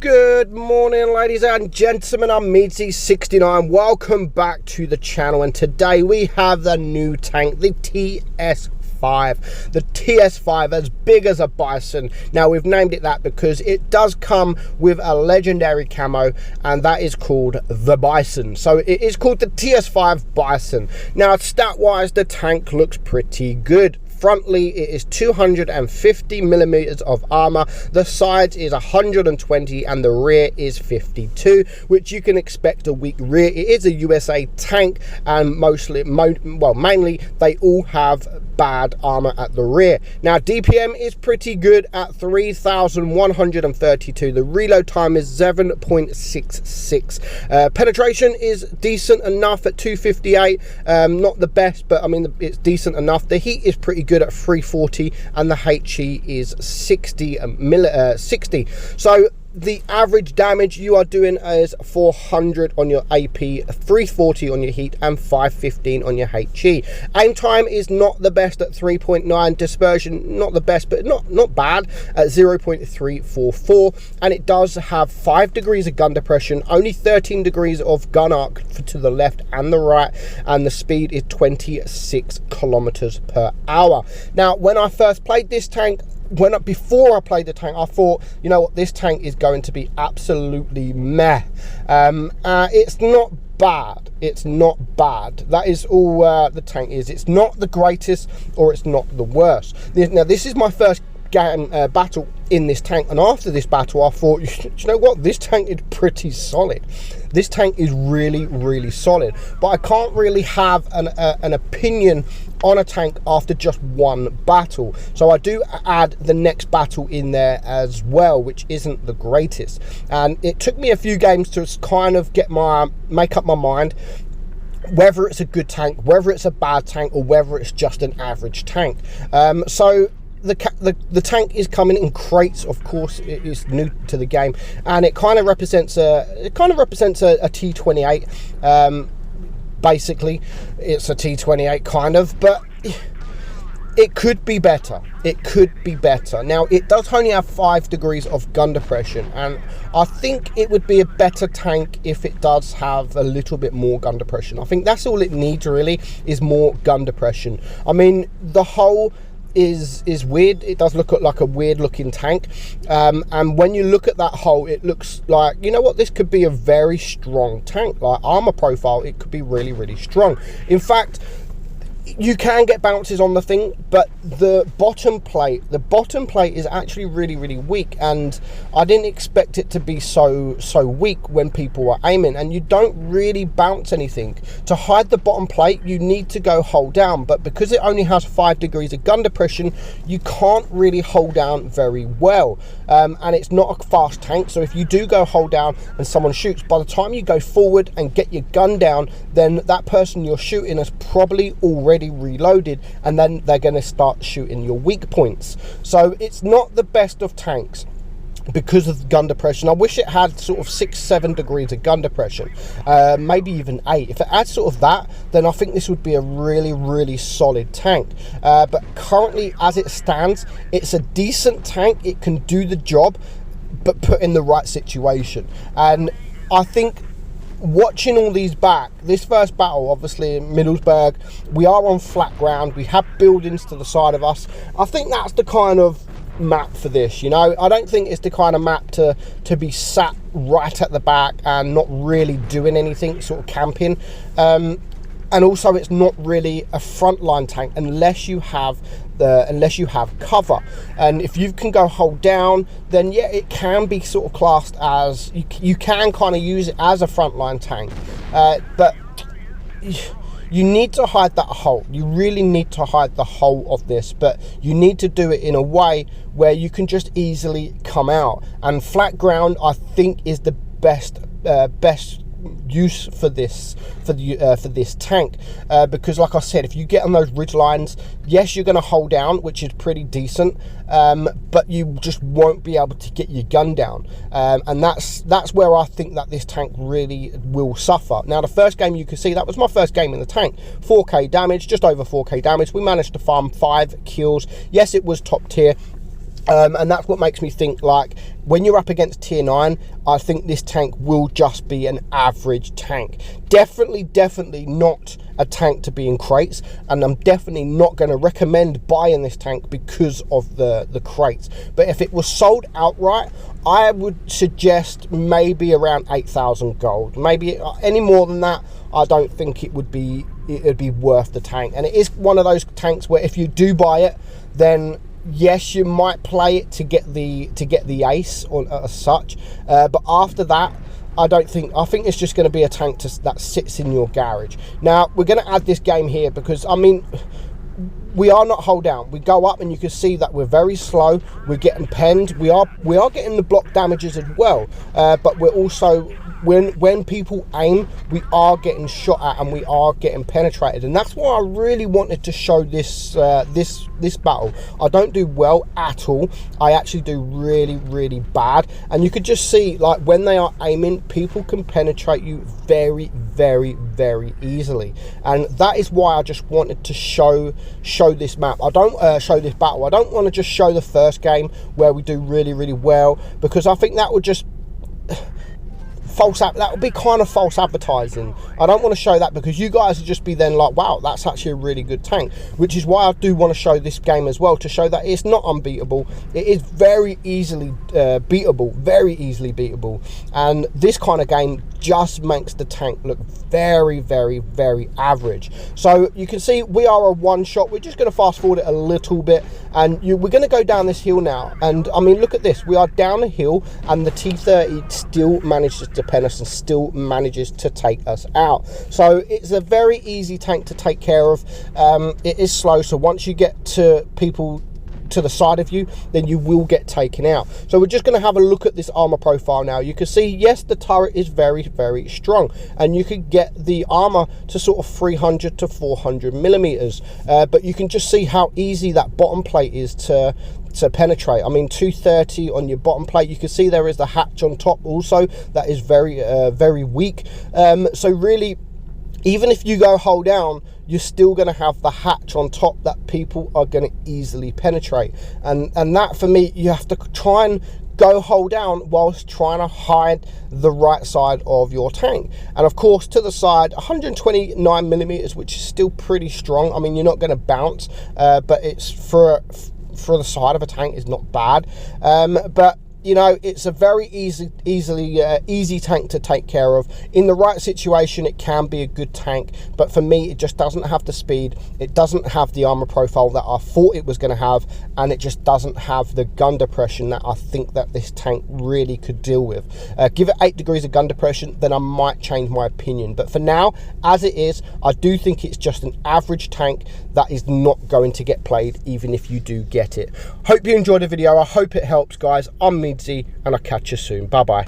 Good morning, ladies and gentlemen. I'm meadsy69. Welcome back to the channel, and today we have the new tank, the TS-5. The TS-5, as big as a bison. Now, we've named it that because it does come with a legendary camo, and that is called the Bison. So it is called the TS-5 Bison. Now, stat-wise, the tank looks pretty good. Frontally, it is 250 millimeters of armor, the sides is 120, and the rear is 52, which you can expect a weak rear. It is a USA tank, and mainly they all have bad armor at the rear. Now, DPM is pretty good at 3,132. The reload time is 7.66. Penetration is decent enough at 258. Not the best, but I mean, it's decent enough. The heat is pretty good at 340, and the HE is 60. So the average damage you are doing is 400 on your AP, 340 on your heat, and 515 on your HE. Aim time is not the best at 3.9. Dispersion, not the best, but not bad at 0.344. And it does have 5 degrees of gun depression, only 13 degrees of gun arc to the left and the right, and the speed is 26 kilometers per hour. Now, when I first played this tank, before I played the tank, I thought, you know what, this tank is going to be absolutely meh. It's not bad. It's not bad. That is all the tank is. It's not the greatest, or it's not the worst. Now, this is my first battle in this tank, and after this battle I thought, you know what, this tank is pretty solid. This tank is really solid, but I can't really have an opinion on a tank after just one battle, so I do add the next battle in there as well, which isn't the greatest, and it took me a few games to kind of make up my mind whether it's a good tank, whether it's a bad tank, or whether it's just an average tank. So the tank is coming in crates. Of course, it is new to the game, and it kind of represents a T28. Basically, it's a T28 kind of, but it could be better. It could be better. Now, it does only have 5 degrees of gun depression, and I think it would be a better tank if it does have a little bit more gun depression. I think that's all it needs, really, is more gun depression. I mean, the hull is weird. It does look like a weird looking tank, and when you look at that hull, it looks like, you know what, this could be a very strong tank. Like armor profile, it could be really strong. In fact, you can get bounces on the thing, but the bottom plate is actually really weak, and I didn't expect it to be so weak when people were aiming, and you don't really bounce anything. To hide the bottom plate, you need to go hold down, but because it only has 5 degrees of gun depression, you can't really hold down very well, and it's not a fast tank, so if you do go hold down and someone shoots, by the time you go forward and get your gun down, then that person you're shooting has probably already reloaded, and then they're going to start shooting your weak points. So it's not the best of tanks because of gun depression. I wish it had sort of 6-7 degrees of gun depression, maybe even 8. If it had sort of that, then I think this would be a really solid tank, but currently, as it stands, it's a decent tank. It can do the job, but put in the right situation. And I think, watching all these back, this first battle, obviously in Middlesbrough, we are on flat ground, we have buildings to the side of us. I think that's the kind of map for this, you know. I don't think it's the kind of map to be sat right at the back and not really doing anything, sort of camping. And also, it's not really a frontline tank unless you have cover, and if you can go hold down, then yeah, it can be sort of classed as, you can kind of use it as a frontline tank, but you need to hide that hull. You really need to hide the hull of this, but you need to do it in a way where you can just easily come out, and flat ground, I think, is the best use for this tank, because like I said, if you get on those ridge lines, yes, you're going to hold down, which is pretty decent, but you just won't be able to get your gun down, and that's where I think that this tank really will suffer. Now, the first game, you can see, that was my first game in the tank. 4k damage, just over 4k damage. We managed to farm 5 kills. Yes, it was top tier. And that's what makes me think, like, when you're up against tier 9, I think this tank will just be an average tank. Definitely not a tank to be in crates, and I'm definitely not going to recommend buying this tank because of the crates. But if it was sold outright, I would suggest maybe around 8,000 gold. Maybe any more than that, I don't think it'd be worth the tank. And it is one of those tanks where if you do buy it, then yes, you might play it to get the ace or as such, but after that, I think it's just going to be a tank that sits in your garage. Now we're going to add this game here because, I mean, we are not hold down. We go up and you can see that we're very slow. We're getting penned. We are getting the block damages as well, but we're also, when people aim, we are getting shot at and we are getting penetrated. And that's why I really wanted to show this this battle. I don't do well at all. I actually do really bad. And you could just see, like, when they are aiming, people can penetrate you very easily. And that is why I just wanted to show this map. I don't show this battle. I don't want to just show the first game where we do really well, because I think that would just that would be kind of false advertising. I don't want to show that, because you guys would just be then like, wow, that's actually a really good tank. Which is why I do want to show this game as well, to show that it's not unbeatable. It is very easily beatable, very easily beatable. And this kind of game just makes the tank look very average. So you can see we are a one shot. We're just going to fast forward it a little bit, and we're going to go down this hill now. And I mean, look at this, we are down a hill and the T-30 still manages to pen us and still manages to take us out. So it's a very easy tank to take care of. It is slow, so once you get to people to the side of you, then you will get taken out. So we're just going to have a look at this armor profile now. You can see, yes, the turret is very strong, and you could get the armor to sort of 300 to 400 millimeters, but you can just see how easy that bottom plate is to penetrate. I mean, 230 on your bottom plate. You can see there is the hatch on top also that is very weak. So really, even if you go hold down, you're still going to have the hatch on top that people are going to easily penetrate. And that, for me, you have to try and go hold down whilst trying to hide the right side of your tank. And of course, to the side, 129 millimeters, which is still pretty strong. I mean, you're not going to bounce, but it's for the side of a tank is not bad. But you know, it's a very easy tank to take care of. In the right situation, it can be a good tank, but for me, it just doesn't have the speed, it doesn't have the armor profile that I thought it was going to have, and it just doesn't have the gun depression that I think that this tank really could deal with. Give it 8 degrees of gun depression, then I might change my opinion, but for now, as it is, I do think it's just an average tank that is not going to get played, even if you do get it. Hope you enjoyed the video. I hope it helps, guys. I'm Meadsy, and I'll catch you soon. Bye bye.